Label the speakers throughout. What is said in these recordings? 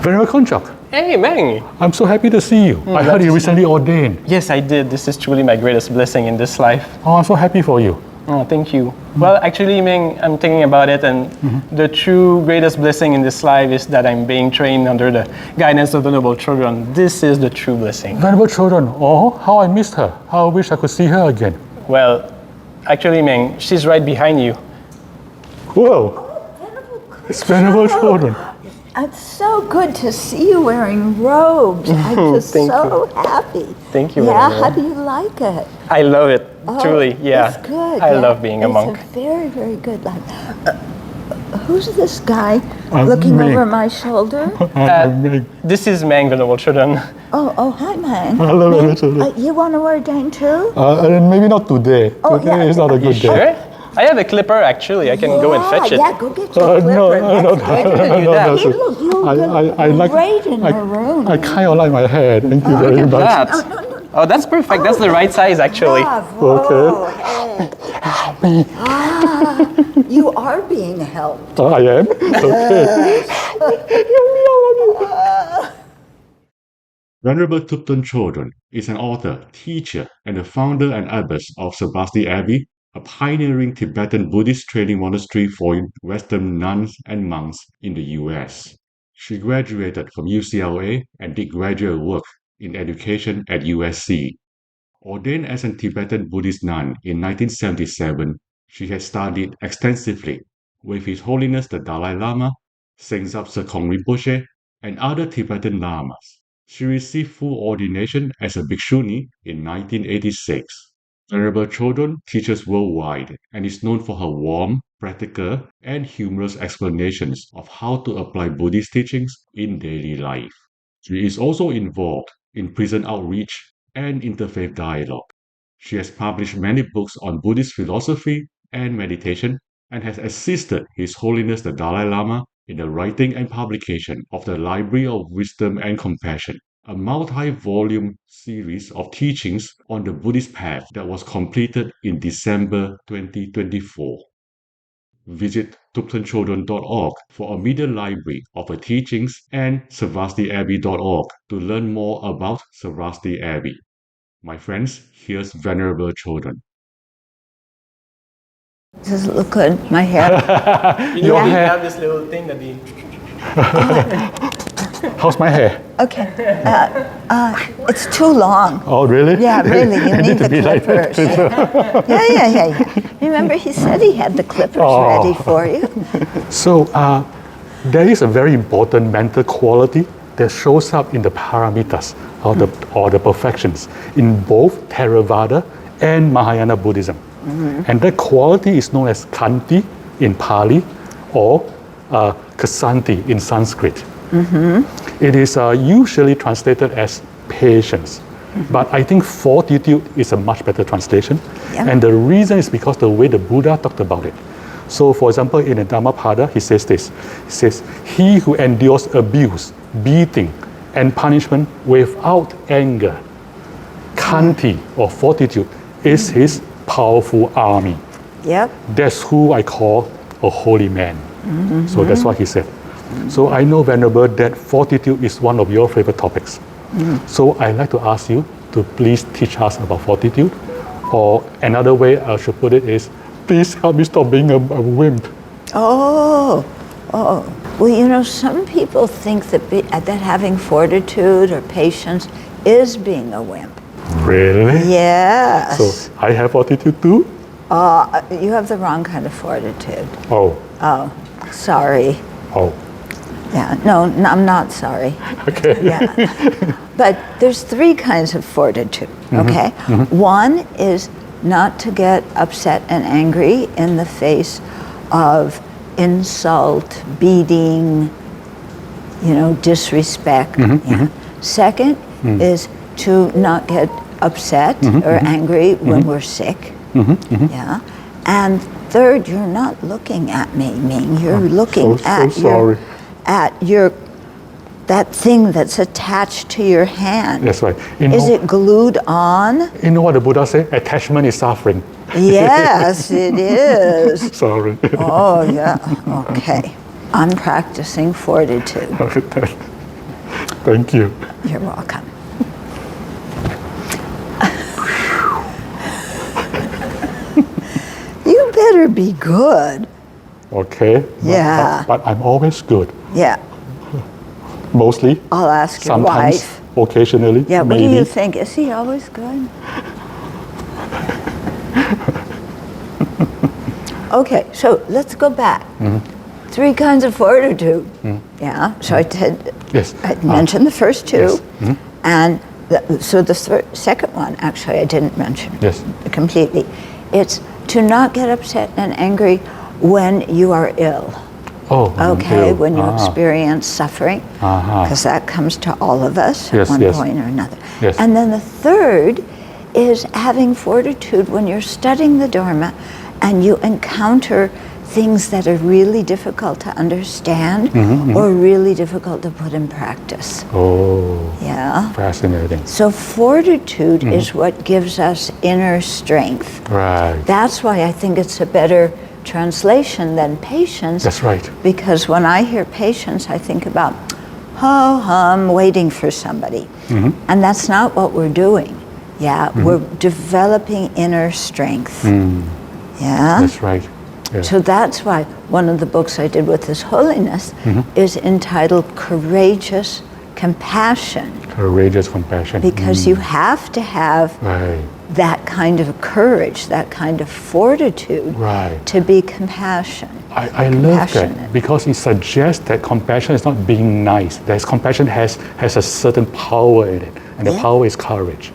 Speaker 1: Venerable Konchak,
Speaker 2: Hey, Meng!
Speaker 1: I'm so happy to see you. I heard you recently ordained.
Speaker 2: Yes, I did. This is truly my greatest blessing in this life.
Speaker 1: Oh, I'm so happy for you.
Speaker 2: Oh, thank you. Well, actually, Meng, I'm thinking about it, and the true greatest blessing in this life is that I'm being trained under the guidance of Venerable Chodron. This is the true blessing.
Speaker 1: Venerable Chodron, oh, how I missed her. How I wish I could see her again.
Speaker 2: Well, actually, Meng, she's right behind you.
Speaker 1: Whoa, it's Venerable Chodron.
Speaker 3: It's so good to see you wearing robes. I'm just
Speaker 2: Thank
Speaker 3: so happy.
Speaker 2: Thank you,
Speaker 3: Yeah,
Speaker 2: Venerable.
Speaker 3: how do you like it?
Speaker 2: I love it, truly, yeah.
Speaker 3: It's good.
Speaker 2: I love being a monk.
Speaker 3: It's a very, very good life. Who's this guy
Speaker 1: I'm
Speaker 3: looking
Speaker 1: Meng.
Speaker 3: over my shoulder?
Speaker 1: I'm Meng.
Speaker 2: This is Meng, Venerable Chodron.
Speaker 3: Oh, hi, man.
Speaker 1: Hello, Venerable Chodron.
Speaker 3: You want to ordain too?
Speaker 1: Maybe not today.
Speaker 3: Oh,
Speaker 1: Today
Speaker 3: yeah.
Speaker 1: is not a
Speaker 2: You
Speaker 1: good day.
Speaker 2: sure? I have a clipper, actually. I can go and fetch it.
Speaker 3: Yeah, go get your clipper.
Speaker 1: No,
Speaker 3: That's
Speaker 2: Why
Speaker 3: good.
Speaker 2: did you do that?
Speaker 1: that's
Speaker 3: You
Speaker 1: it.
Speaker 3: look great in maroon.
Speaker 1: I kind of like my hair. Thank you very
Speaker 2: Look
Speaker 1: much.
Speaker 2: at that. Oh, that's perfect. That's the right size, actually.
Speaker 3: Bravo. Hey. You are being helped.
Speaker 1: I am? Okay. Venerable Thubten Chodron is an author, teacher, and the founder and abbess of Sravasti Abbey, a pioneering Tibetan Buddhist training monastery for Western nuns and monks in the US. She graduated from UCLA and did graduate work in education at USC. Ordained as a Tibetan Buddhist nun in 1977, she has studied extensively with His Holiness the Dalai Lama, Sengzab Sekong Rinpoche, and other Tibetan lamas. She received full ordination as a bhikshuni in 1986. Venerable Chodron teaches worldwide and is known for her warm, practical, and humorous explanations of how to apply Buddhist teachings in daily life. She is also involved in prison outreach and interfaith dialogue. She has published many books on Buddhist philosophy and meditation and has assisted His Holiness the Dalai Lama in the writing and publication of the Library of Wisdom and Compassion, a multi-volume series of teachings on the Buddhist path that was completed in December 2024. Visit thubtenchodron.org for a media library of her teachings and sravastiabbey.org to learn more about Sravasti Abbey. My friends, here's Venerable Chodron.
Speaker 3: Does it look good? My hair?
Speaker 2: You know, we have this little thing that we...
Speaker 1: How's my hair?
Speaker 3: Okay. It's too long.
Speaker 1: Oh, really?
Speaker 3: Yeah, really. You
Speaker 1: I
Speaker 3: need
Speaker 1: to
Speaker 3: the
Speaker 1: be like that.
Speaker 3: clippers. Yeah. Remember, he said he had the clippers ready for you.
Speaker 1: So, there is a very important mental quality that shows up in the paramitas or the perfections in both Theravada and Mahayana Buddhism. And that quality is known as Kṣānti in Pali or Kṣānti in Sanskrit. It is usually translated as patience. But I think fortitude is a much better translation.
Speaker 3: Yeah.
Speaker 1: And the reason is because the way the Buddha talked about it. So, for example, in the Dhammapada, he says this. He says, he who endures abuse, beating, and punishment without anger, Kṣānti or fortitude, is his powerful army.
Speaker 3: Yep.
Speaker 1: That's who I call a holy man. So that's what he said. So I know, Venerable, that fortitude is one of your favorite topics. So I'd like to ask you to please teach us about fortitude. Or another way I should put it is, please help me stop being a wimp.
Speaker 3: Oh. Well, you know, some people think that having fortitude or patience is being a wimp.
Speaker 1: Really?
Speaker 3: Yes.
Speaker 1: So I have fortitude too?
Speaker 3: You have the wrong kind of fortitude.
Speaker 1: Oh.
Speaker 3: Oh, sorry.
Speaker 1: Oh.
Speaker 3: Yeah, no, I'm not sorry.
Speaker 1: Okay.
Speaker 3: Yeah. But there's three kinds of fortitude, okay? One is not to get upset and angry in the face of insult, beating, disrespect. Second is to not get upset or angry when we're sick. Yeah. And third, you're not looking at me, Ming. You're looking at that thing that's attached to your hand.
Speaker 1: That's right.
Speaker 3: Is it glued on?
Speaker 1: You know what the Buddha said? Attachment is suffering.
Speaker 3: Yes, it is.
Speaker 1: Sorry.
Speaker 3: Oh, yeah. Okay. I'm practicing fortitude.
Speaker 4: Thank you.
Speaker 3: You're welcome. You better be good.
Speaker 4: Okay.
Speaker 3: Yeah.
Speaker 4: But I'm always good.
Speaker 3: Yeah.
Speaker 4: Mostly.
Speaker 3: I'll ask your
Speaker 4: Sometimes.
Speaker 3: wife.
Speaker 4: Occasionally.
Speaker 3: Yeah, what
Speaker 4: maybe.
Speaker 3: do you think? Is he always good? Okay, so let's go back. 3 kinds of fortitude. Yeah, so
Speaker 4: Yes.
Speaker 3: I mentioned the first 2.
Speaker 4: Yes.
Speaker 3: And so the second one, actually, I didn't mention
Speaker 4: Yes.
Speaker 3: completely. It's to not get upset and angry when you are ill.
Speaker 4: Oh.
Speaker 3: Okay,
Speaker 4: ill.
Speaker 3: when you experience suffering, because that comes to all of us
Speaker 4: Yes,
Speaker 3: at one
Speaker 4: yes.
Speaker 3: point or another.
Speaker 4: Yes.
Speaker 3: And then the third is having fortitude when you're studying the Dharma and you encounter things that are really difficult to understand or really difficult to put in practice.
Speaker 4: Oh.
Speaker 3: Yeah.
Speaker 4: Fascinating.
Speaker 3: So fortitude is what gives us inner strength.
Speaker 4: Right.
Speaker 3: That's why I think it's a better translation than patience.
Speaker 4: That's right.
Speaker 3: Because when I hear patience, I think about ho-hum, waiting for somebody. And that's not what we're doing. Yeah, we're developing inner strength. Yeah.
Speaker 4: That's right. Yeah.
Speaker 3: So that's why one of the books I did with His Holiness is entitled Courageous Compassion.
Speaker 4: Courageous compassion.
Speaker 3: Because you have to have
Speaker 4: Right.
Speaker 3: that kind of courage, that kind of fortitude
Speaker 4: Right.
Speaker 3: to be compassion.
Speaker 4: I love that
Speaker 3: Compassionate.
Speaker 4: because it suggests that compassion is not being nice. That compassion has a certain power in it, and the
Speaker 3: Yeah.
Speaker 4: power is courage.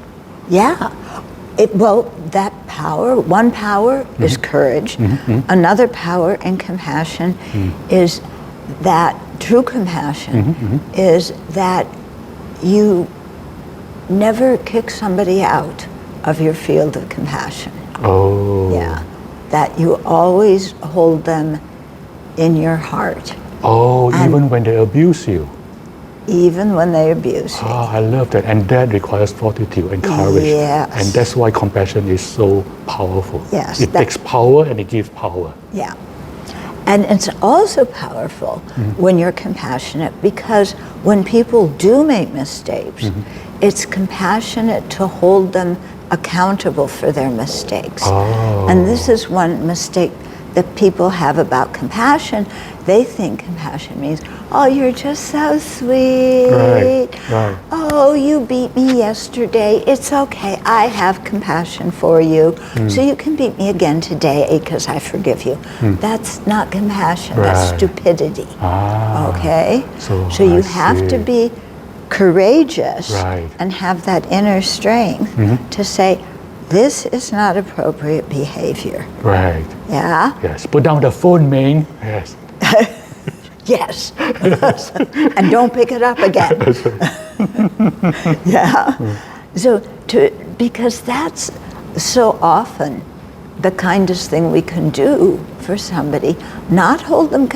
Speaker 3: Yeah. That power, one power is courage. Another power in compassion is that true compassion is that you never kick somebody out of your field of compassion.
Speaker 4: Oh.
Speaker 3: Yeah. That you always hold them in your heart,
Speaker 4: Oh,
Speaker 3: And-
Speaker 4: even when they abuse you.
Speaker 3: even when they abuse you.
Speaker 4: Oh, I love that. And that requires fortitude and courage.
Speaker 3: Yes.
Speaker 4: And that's why compassion is so powerful.
Speaker 3: Yes,
Speaker 4: It
Speaker 3: that-
Speaker 4: takes power and it gives power.
Speaker 3: Yeah. And it's also powerful when you're compassionate because when people do make mistakes, it's compassionate to hold them accountable for their mistakes.
Speaker 4: Oh.
Speaker 3: And this is one mistake that people have about compassion. They think compassion means, oh, you're just so sweet.
Speaker 4: Right.
Speaker 3: Oh, you beat me yesterday. It's okay. I have compassion for you. So you can beat me again today because I forgive you. That's not compassion. That's
Speaker 4: Right.
Speaker 3: stupidity.
Speaker 4: Ah.
Speaker 3: Okay?
Speaker 4: So
Speaker 3: you
Speaker 4: I
Speaker 3: have to
Speaker 4: see.
Speaker 3: be courageous
Speaker 4: Right.
Speaker 3: and have that inner strength to say, this is not appropriate behavior.
Speaker 4: Right.
Speaker 3: Yeah?
Speaker 4: Yes. Put down the phone, Meng. Yes.
Speaker 3: Yes. And don't pick it up again. Yeah. So because that's so often the kindest thing we can do for somebody, not hold them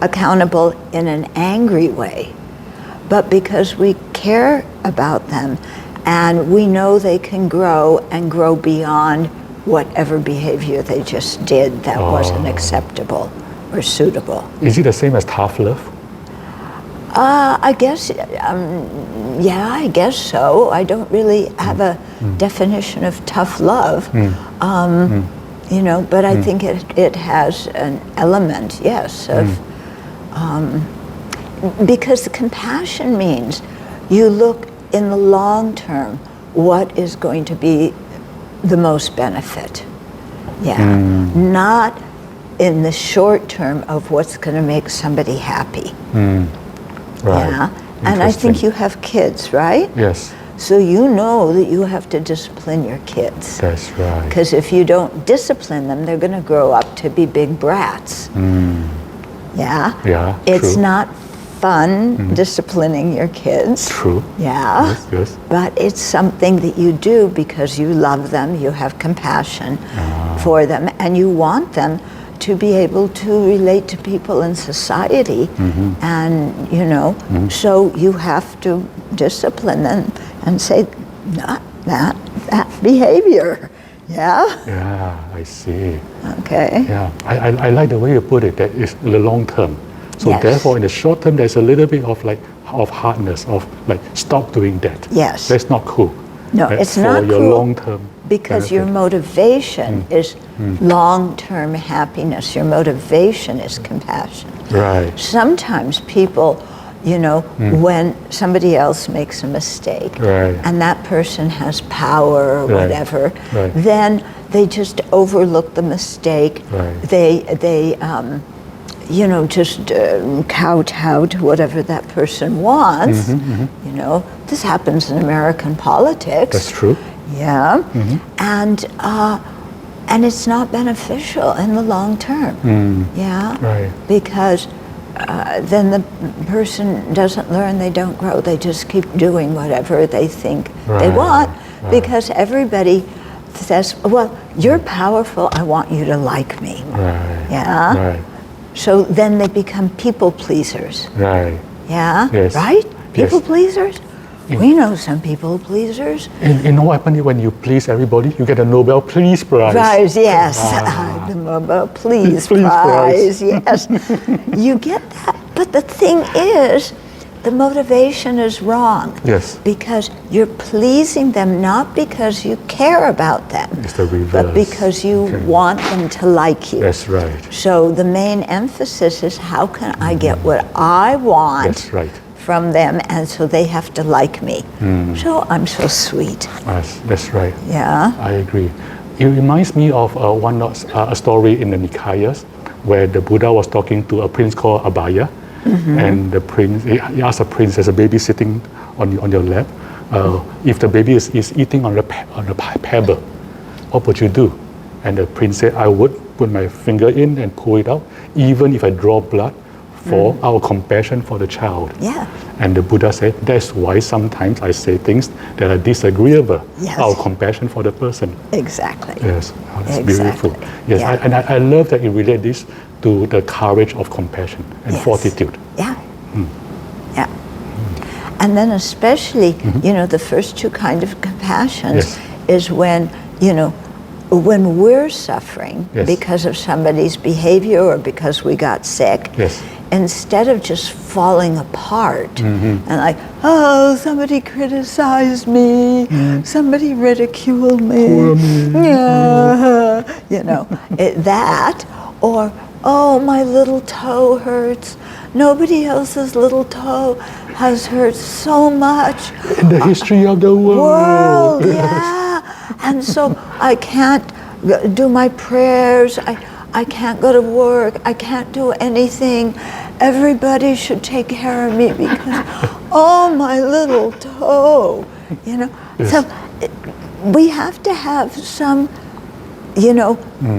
Speaker 3: accountable in an angry way, but because we care about them and we know they can grow and grow beyond whatever behavior they just did that wasn't acceptable or suitable.
Speaker 4: Is it the same as tough love?
Speaker 3: I guess, yeah, I guess so. I don't really have a definition of tough love, you know, but I think it has an element, yes, of, because compassion means you look in the long term what is going to be the most benefit. Yeah, not in the short term of what's going to make somebody happy.
Speaker 4: Right.
Speaker 3: Yeah, and I think
Speaker 4: Interesting.
Speaker 3: you have kids, right?
Speaker 4: Yes,
Speaker 3: So you know that you have to discipline your kids.
Speaker 4: that's right.
Speaker 3: Because if you don't discipline them, they're going to grow up to be big brats. Yeah?
Speaker 4: Yeah,
Speaker 3: It's
Speaker 4: true.
Speaker 3: not fun disciplining your kids.
Speaker 4: True.
Speaker 3: Yeah?
Speaker 4: Yes.
Speaker 3: But it's something that you do because you love them, you have compassion for them, and you want them to be able to relate to people in society. And, you know, so you have to discipline them and say, not that behavior. Yeah?
Speaker 4: Yeah, I see.
Speaker 3: Okay.
Speaker 4: Yeah, I like the way you put it, that it's the long term. So
Speaker 3: Yes.
Speaker 4: therefore, in the short term, there's a little bit of hardness, of like, stop doing that.
Speaker 3: Yes.
Speaker 4: That's not cool.
Speaker 3: No,
Speaker 4: Right?
Speaker 3: it's
Speaker 4: for
Speaker 3: not
Speaker 4: your
Speaker 3: cool
Speaker 4: long term.
Speaker 3: because your motivation is long-term happiness. Your motivation is compassion.
Speaker 4: Right.
Speaker 3: Sometimes people, when somebody else makes a mistake
Speaker 4: Right.
Speaker 3: and that person has power or
Speaker 4: Right.
Speaker 3: whatever,
Speaker 4: Right.
Speaker 3: then they just overlook the mistake.
Speaker 4: Right.
Speaker 3: They just kowtow to whatever that person wants. This happens in American politics.
Speaker 4: That's true.
Speaker 3: Yeah, and it's not beneficial in the long term. Yeah,
Speaker 4: Right.
Speaker 3: because then the person doesn't learn, they don't grow, they just keep doing whatever they think they
Speaker 4: Right,
Speaker 3: want,
Speaker 4: right.
Speaker 3: because everybody says, well, you're powerful, I want you to like me.
Speaker 4: Right.
Speaker 3: Yeah,
Speaker 4: Right.
Speaker 3: so then they become people pleasers.
Speaker 4: Right.
Speaker 3: Yeah,
Speaker 4: Yes.
Speaker 3: right? People
Speaker 4: Yes.
Speaker 3: pleasers? We know some people pleasers.
Speaker 4: And what happens when you please everybody? You get a Nobel Peace Prize.
Speaker 3: Prize, yes. The Nobel Peace Prize, yes. You get that. But the thing is, the motivation is wrong.
Speaker 4: Yes.
Speaker 3: Because you're pleasing them not because you care about them,
Speaker 4: It's the reverse.
Speaker 3: but because you
Speaker 4: Okay.
Speaker 3: want them to like you.
Speaker 4: That's right.
Speaker 3: So the main emphasis is how can I get what I want
Speaker 4: That's right.
Speaker 3: from them, and so they have to like me. So I'm so sweet.
Speaker 4: That's right.
Speaker 3: Yeah.
Speaker 4: I agree. It reminds me of a story in the Nikayas where the Buddha was talking to a prince called Abhaya, and the prince he asked the prince, "There's a baby sitting on your lap. If the baby is eating on a pebble, what would you do?" And the prince said, "I would put my finger in and pull it out, even if I draw blood, for our compassion for the child."
Speaker 3: Yeah.
Speaker 4: And the Buddha said, "That's why sometimes I say things that are disagreeable.
Speaker 3: Yes.
Speaker 4: Our compassion for the person."
Speaker 3: Exactly.
Speaker 4: Yes, oh, that's
Speaker 3: Exactly.
Speaker 4: beautiful. Yes,
Speaker 3: Yeah.
Speaker 4: I love that you relate this to the courage of compassion and
Speaker 3: Yes.
Speaker 4: fortitude.
Speaker 3: Yeah. Yeah. And then especially, the first two kind of compassions
Speaker 4: Yes.
Speaker 3: is when, when we're suffering
Speaker 4: Yes.
Speaker 3: because of somebody's behavior or because we got sick,
Speaker 4: Yes.
Speaker 3: instead of just falling apart and like, oh, somebody criticized me, somebody ridiculed me, yeah, that, or, oh, my little toe hurts. Nobody else's little toe has hurt so much.
Speaker 4: In the history of the world.
Speaker 3: Yeah. And so I can't do my prayers. I can't go to work. I can't do anything. Everybody should take care of me because, oh, my little toe.
Speaker 4: Yes.
Speaker 3: So we have to have some,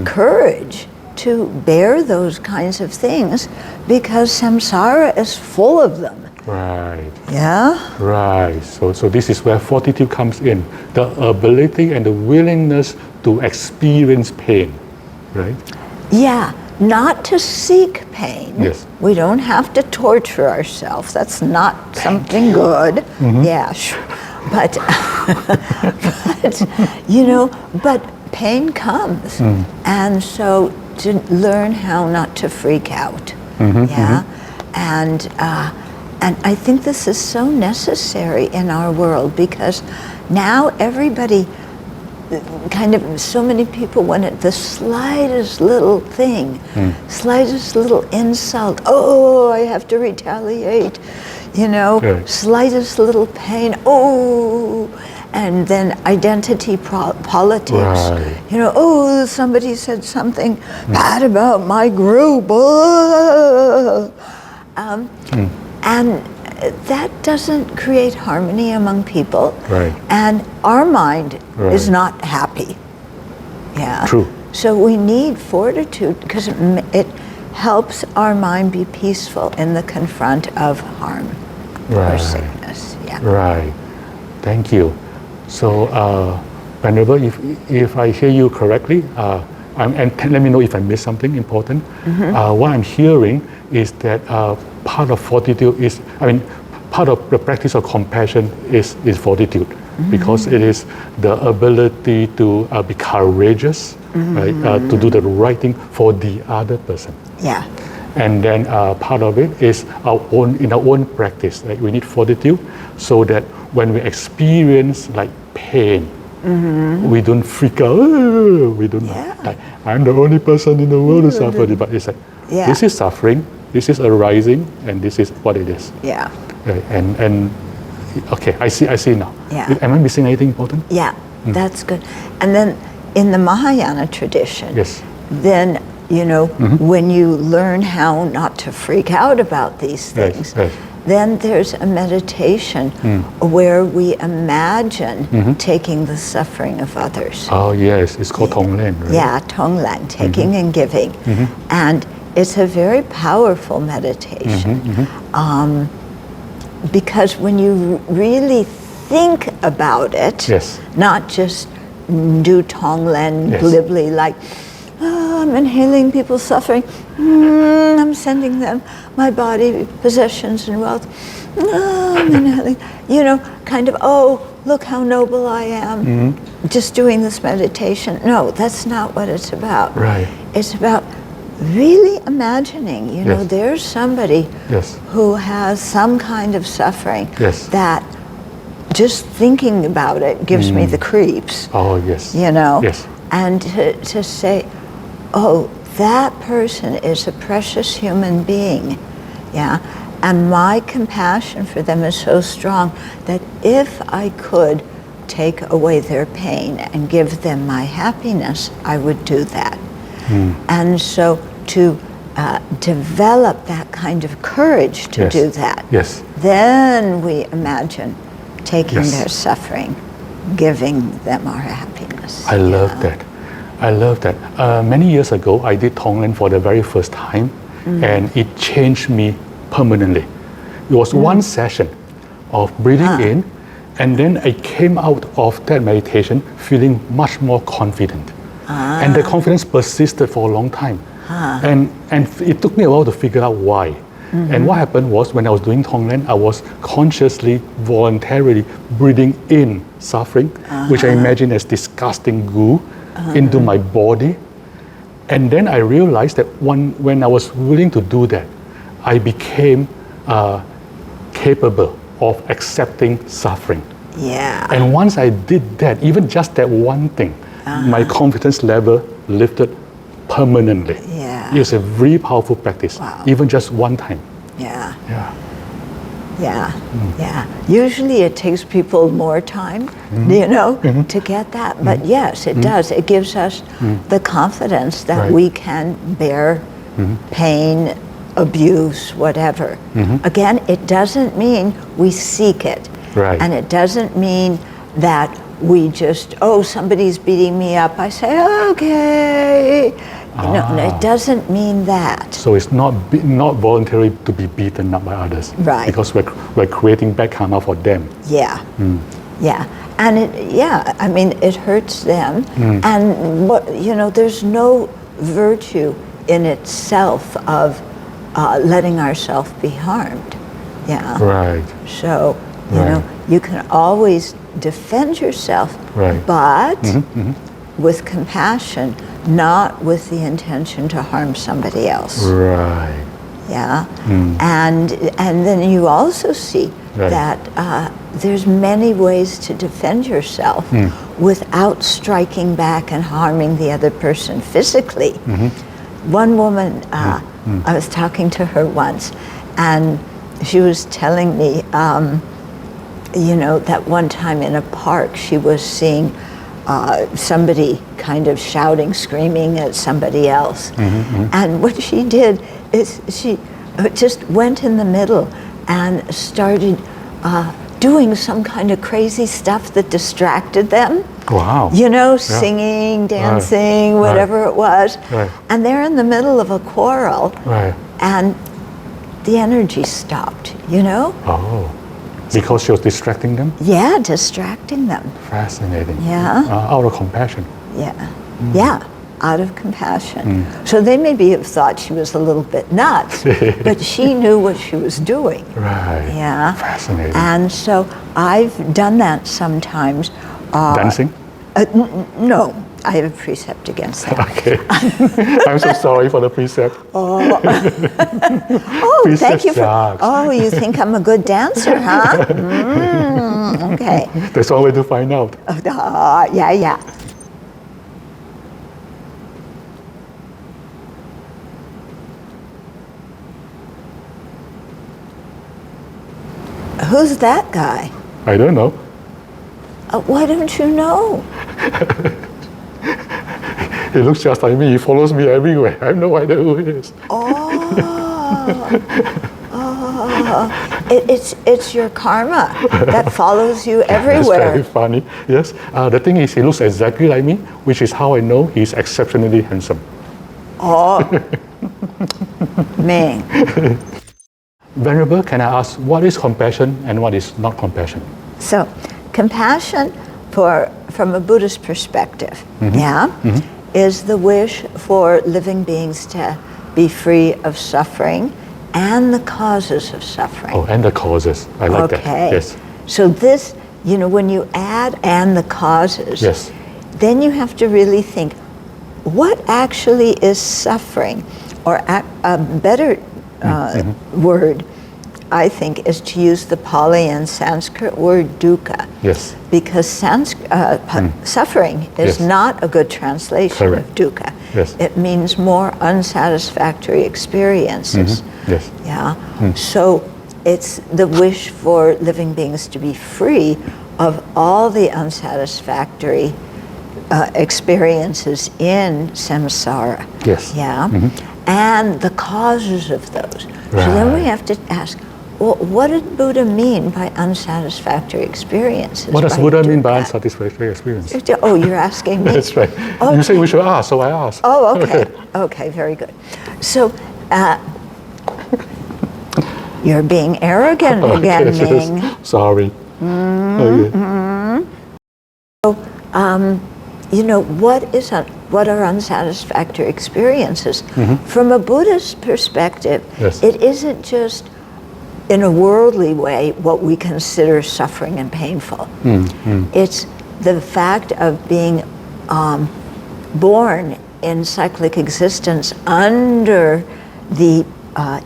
Speaker 3: courage to bear those kinds of things because samsara is full of them.
Speaker 4: Right.
Speaker 3: Yeah?
Speaker 4: Right. So this is where fortitude comes in. The ability and the willingness to experience pain. Right?
Speaker 3: Yeah, not to seek pain.
Speaker 4: Yes.
Speaker 3: We don't have to torture ourselves. That's not something good. Yeah, sure. But, but pain comes. And so to learn how not to freak out. Yeah. And I think this is so necessary in our world because now everybody so many people, when the slightest little thing, slightest little insult, oh, I have to retaliate,
Speaker 4: Right.
Speaker 3: slightest little pain, oh, and then identity politics,
Speaker 4: Right.
Speaker 3: oh, somebody said something bad about my group, and that doesn't create harmony among people.
Speaker 4: Right.
Speaker 3: And our mind is
Speaker 4: Right.
Speaker 3: not happy. Yeah.
Speaker 4: True.
Speaker 3: So we need fortitude because it helps our mind be peaceful in the confront of harm or
Speaker 4: Right.
Speaker 3: sickness. Yeah.
Speaker 4: Right. Thank you. So, Venerable, if I hear you correctly, and let me know if I missed something important. What I'm hearing is that part of fortitude is, part of the practice of compassion is fortitude, because it is the ability to be courageous, right, to do the right thing for the other person.
Speaker 3: Yeah.
Speaker 4: And then part of it is in our own practice. Like we need fortitude so that when we experience like pain, we don't freak out. We don't like, I'm the only person in the world who suffers. But it's like, this is suffering, this is arising, and this is what it is.
Speaker 3: Yeah.
Speaker 4: Right. And okay, I see now.
Speaker 3: Yeah.
Speaker 4: Am I missing anything important?
Speaker 3: Yeah, that's good. And then in the Mahayana tradition,
Speaker 4: Yes.
Speaker 3: then, you know, when you learn how not to freak out about these things,
Speaker 4: Right.
Speaker 3: then there's a meditation where we imagine taking the suffering of others.
Speaker 4: Oh yes, it's called Tonglen, right?
Speaker 3: Yeah, Tonglen, taking and giving. And it's a very powerful meditation. Because when you really think about it, not just do Tonglen glibly like, oh, I'm inhaling people's suffering, I'm sending them my body, possessions and wealth, oh, I'm inhaling, you know, kind of, oh, look how noble I am, just doing this meditation. No, that's not what it's about.
Speaker 4: Right.
Speaker 3: It's about really imagining, you know, there's somebody who has some kind of suffering that just thinking about it gives me the creeps.
Speaker 4: Oh, yes.
Speaker 3: You know?
Speaker 4: Yes.
Speaker 3: And to say, oh, that person is a precious human being. Yeah. And my compassion for them is so strong that if I could take away their pain and give them my happiness, I would do that. And so to develop that kind of courage to do that, then we imagine taking their suffering, giving them our happiness.
Speaker 4: I love that. I love that. Many years ago, I did Tonglen for the very first time, and it changed me permanently. It was one session of breathing in, and then I came out of that meditation feeling much more confident. And the confidence persisted for a long time. And it took me a while to figure out why. And what happened was when I was doing Tonglen, I was consciously, voluntarily breathing in suffering, which I imagine as disgusting goo, into my body. And then I realized that when I was willing to do that, I became capable of accepting suffering.
Speaker 3: Yeah.
Speaker 4: And once I did that, even just that one thing, my confidence level lifted permanently.
Speaker 3: Yeah.
Speaker 4: It's a very powerful practice, even just one time.
Speaker 3: Yeah.
Speaker 4: Yeah.
Speaker 3: Yeah, yeah. Usually it takes people more time, you know, to get that. But yes, it does. It gives us the confidence that we can bear pain, abuse, whatever. Again, it doesn't mean we seek it.
Speaker 4: Right.
Speaker 3: And it doesn't mean that we just, oh, somebody's beating me up. I say, okay. No, it doesn't mean that.
Speaker 4: So it's not voluntary to be beaten up by others.
Speaker 3: Right.
Speaker 4: Because we're creating bad karma for them.
Speaker 3: Yeah. Yeah. And I mean, it hurts them. And you know, there's no virtue in itself of letting ourselves be harmed. Yeah.
Speaker 4: Right.
Speaker 3: So, you know, you can always defend yourself, but with compassion, not with the intention to harm somebody else.
Speaker 4: Right.
Speaker 3: Yeah. And then you also see that there's many ways to defend yourself without striking back and harming the other person physically. One woman, I was talking to her once, and she was telling me, you know, that one time in a park she was seeing somebody kind of shouting, screaming at somebody else. And what she did is she just went in the middle and started doing some kind of crazy stuff that distracted them.
Speaker 4: Wow.
Speaker 3: You know, singing, dancing, whatever it was. And they're in the middle of a quarrel. And the energy stopped, you know?
Speaker 4: Oh. Because she was distracting them?
Speaker 3: Yeah, distracting them.
Speaker 4: Fascinating.
Speaker 3: Yeah.
Speaker 4: Out of compassion.
Speaker 3: Yeah. Yeah, out of compassion. So they maybe have thought she was a little bit nuts, but she knew what she was doing.
Speaker 4: Right.
Speaker 3: Yeah.
Speaker 4: Fascinating.
Speaker 3: And so I've done that sometimes.
Speaker 4: Dancing?
Speaker 3: No, I have a precept against that.
Speaker 4: Okay. I'm so sorry for the precept.
Speaker 3: Oh, thank you for. Oh, you think I'm a good dancer, huh? Okay.
Speaker 4: There's one way to find out.
Speaker 3: Yeah. Who's that guy?
Speaker 4: I don't know.
Speaker 3: Why don't you know?
Speaker 4: He looks just like me. He follows me everywhere. I have no idea who he is.
Speaker 3: It's your karma that follows you
Speaker 4: That's
Speaker 3: everywhere.
Speaker 4: very funny. Yes. The thing is, he looks exactly like me, which is how I know he's exceptionally handsome.
Speaker 3: Meng.
Speaker 4: Venerable, can I ask, what is compassion and what is not compassion?
Speaker 3: So, compassion, from a Buddhist perspective, is the wish for living beings to be free of suffering and the causes of suffering.
Speaker 4: Oh, and the causes. I like that. Yes.
Speaker 3: So this, when you add "and the causes,"
Speaker 4: Yes.
Speaker 3: then you have to really think, what actually is suffering? Or a better word, I think, is to use the Pali and Sanskrit word dukkha.
Speaker 4: Yes.
Speaker 3: Because suffering is not a good translation of dukkha.
Speaker 4: Yes.
Speaker 3: It means more unsatisfactory experiences.
Speaker 4: Yes.
Speaker 3: Yeah. So it's the wish for living beings to be free of all the unsatisfactory experiences in samsara.
Speaker 4: Yes.
Speaker 3: Yeah. And the causes of those.
Speaker 4: Right.
Speaker 3: So then we have to ask, well, what did Buddha mean by unsatisfactory experiences?
Speaker 4: What does Buddha mean by unsatisfactory experience?
Speaker 3: Oh, you're asking me?
Speaker 4: That's right.
Speaker 3: Okay.
Speaker 4: You say we should ask, so I ask.
Speaker 3: Oh, okay. Okay, very good. So, you're being arrogant again, Ming.
Speaker 4: Sorry. Okay.
Speaker 3: So, what are unsatisfactory experiences? From a Buddhist perspective, it isn't just in a worldly way what we consider suffering and painful. It's the fact of being born in cyclic existence under the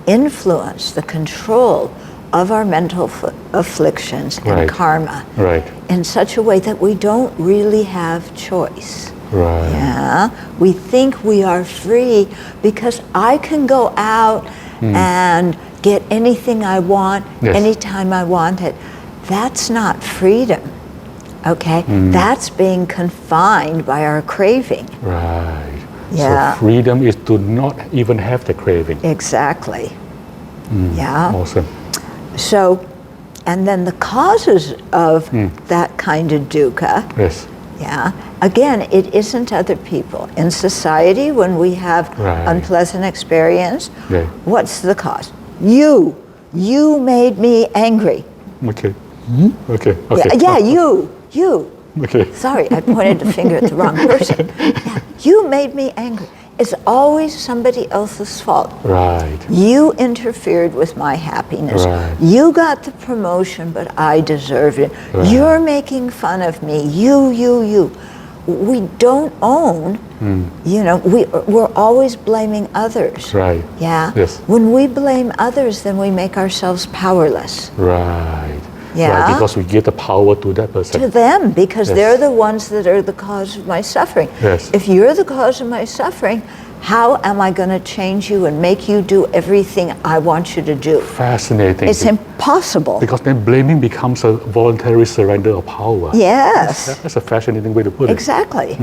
Speaker 3: influence, the control of our mental afflictions and karma in such a way that we don't really have choice.
Speaker 4: Right.
Speaker 3: Yeah, we think we are free because I can go out and get anything I want anytime I want it. That's not freedom. Okay, that's being confined by our craving.
Speaker 4: Right.
Speaker 3: Yeah.
Speaker 4: So freedom is to not even have the craving.
Speaker 3: Exactly. Yeah.
Speaker 4: Awesome.
Speaker 3: So, and then the causes of that kind of dukkha.
Speaker 4: Yes.
Speaker 3: Yeah. Again, it isn't other people. In society, when we have unpleasant experience, what's the cause? You made me angry.
Speaker 4: Okay. Okay.
Speaker 3: Yeah, you.
Speaker 4: Okay.
Speaker 3: Sorry, I pointed the finger at the wrong person. Yeah, you made me angry. It's always somebody else's fault.
Speaker 4: Right.
Speaker 3: You interfered with my happiness.
Speaker 4: Right.
Speaker 3: You got the promotion, but I deserved it.
Speaker 4: Right.
Speaker 3: You're making fun of me. You. We don't own, we're always blaming others.
Speaker 4: Right.
Speaker 3: Yeah?
Speaker 4: Yes.
Speaker 3: When we blame others, then we make ourselves powerless.
Speaker 4: Right.
Speaker 3: Yeah.
Speaker 4: Right, because we give the power to that person.
Speaker 3: To them, because they're the ones that are the cause of my suffering.
Speaker 4: Yes.
Speaker 3: If you're the cause of my suffering, how am I going to change you and make you do everything I want you to do?
Speaker 4: Fascinating.
Speaker 3: It's impossible.
Speaker 4: Because then blaming becomes a voluntary surrender of power.
Speaker 3: Yes.
Speaker 4: That's a fascinating way to put it.
Speaker 3: Exactly.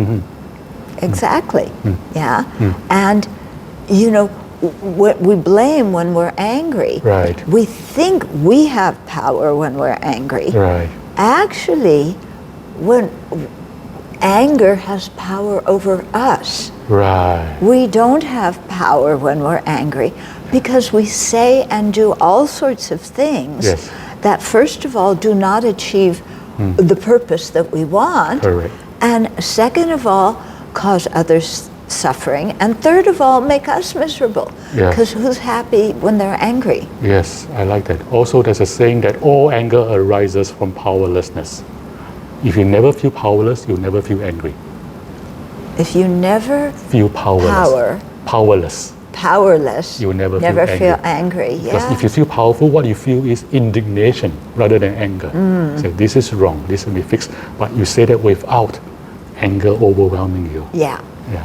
Speaker 3: Exactly. Yeah. And, what we blame when we're angry.
Speaker 4: Right.
Speaker 3: We think we have power when we're angry.
Speaker 4: Right.
Speaker 3: Actually, when anger has power over us.
Speaker 4: Right.
Speaker 3: We don't have power when we're angry because we say and do all sorts of things that, first of all, do not achieve the purpose that we want.
Speaker 4: Correct.
Speaker 3: And second of all, cause others suffering. And third of all, make us miserable. Because who's happy when they're angry?
Speaker 4: Yes, I like that. Also, there's a saying that all anger arises from powerlessness. If you never feel powerless, you'll never feel angry.
Speaker 3: If you never
Speaker 4: feel powerless, you will never
Speaker 3: feel angry.
Speaker 4: Because
Speaker 3: Yeah.
Speaker 4: if you feel powerful, what you feel is indignation rather than anger. So this is wrong, this will be fixed. But you say that without anger overwhelming you.
Speaker 3: Yeah.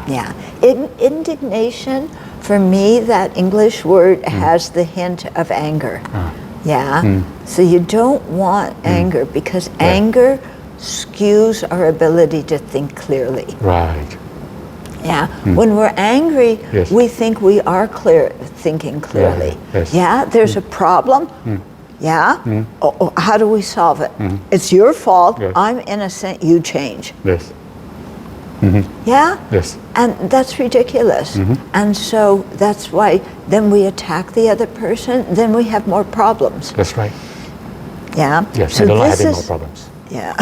Speaker 4: Yeah.
Speaker 3: Indignation, for me, that English word has the hint of anger. Yeah. So you don't want anger because anger skews our ability to think clearly.
Speaker 4: Right.
Speaker 3: Yeah. When we're angry,
Speaker 4: Yes.
Speaker 3: we think we are thinking clearly.
Speaker 4: Yes.
Speaker 3: Yeah. There's a problem. Yeah. How do we solve it? It's your fault.
Speaker 4: Yes.
Speaker 3: I'm innocent. You change.
Speaker 4: Yes.
Speaker 3: Yeah.
Speaker 4: Yes.
Speaker 3: And that's ridiculous. And so that's why then we attack the other person, then we have more problems.
Speaker 4: That's right.
Speaker 3: Yeah.
Speaker 4: Yes.
Speaker 3: So
Speaker 4: I don't like
Speaker 3: this
Speaker 4: having more
Speaker 3: is,
Speaker 4: problems.
Speaker 3: yeah.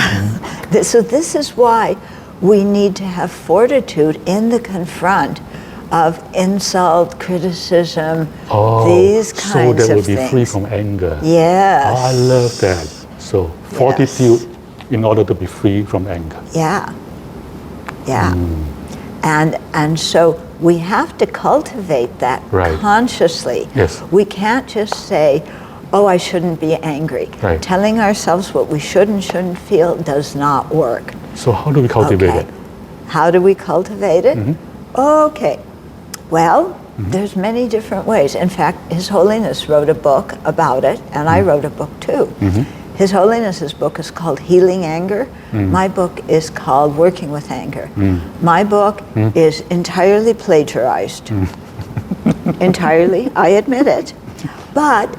Speaker 3: So this is why we need to have fortitude in the confront of insult, criticism, these kinds
Speaker 4: so that
Speaker 3: of
Speaker 4: we'll be
Speaker 3: things.
Speaker 4: free from anger.
Speaker 3: Yes.
Speaker 4: Oh, I love that. So fortitude in order to be free from anger.
Speaker 3: Yeah. Yeah. And so we have to cultivate that
Speaker 4: Right.
Speaker 3: consciously.
Speaker 4: Yes.
Speaker 3: We can't just say, oh, I shouldn't be angry.
Speaker 4: Right.
Speaker 3: Telling ourselves what we should and shouldn't feel does not work.
Speaker 4: So how do we cultivate it?
Speaker 3: How do we cultivate it? Okay. Well, there's many different ways. In fact, His Holiness wrote a book about it, and I wrote a book too. His Holiness's book is called Healing Anger. My book is called Working with Anger. My book is entirely plagiarized. Entirely, I admit it. But